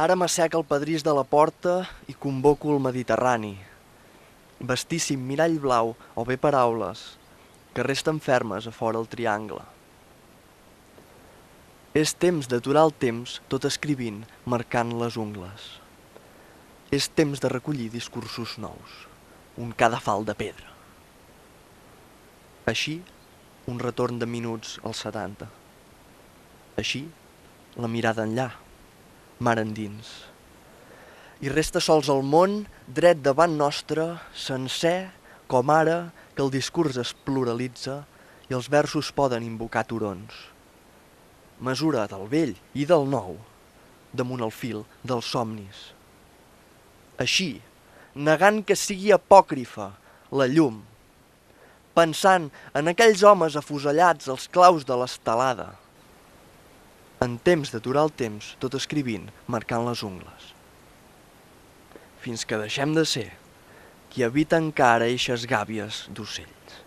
Ara m'assec al pedrís de la porta i convoco el Mediterrani. Vastíssim mirall blau o bé paraules que resten fermes a fora el triangle. És temps d'aturar el temps tot escrivint, marcant les ungles. És temps de recollir discursos nous, un cadafal de pedra. Així, un retorn de minuts als 70. Així, la mirada enllà, mar endins. I resta sols el món, dret davant nostre, sencer, com ara que el discurs es pluralitza i els versos poden invocar turons. Mesura del vell i del nou, damunt el fil dels somnis. Així, negant que sigui apòcrifa la llum, pensant en aquells homes afusellats als claus de l'estelada, en temps d'aturar el temps, tot escrivint, marcant les ungles. Fins que deixem de ser qui habita encara eixes gàbies d'ocells.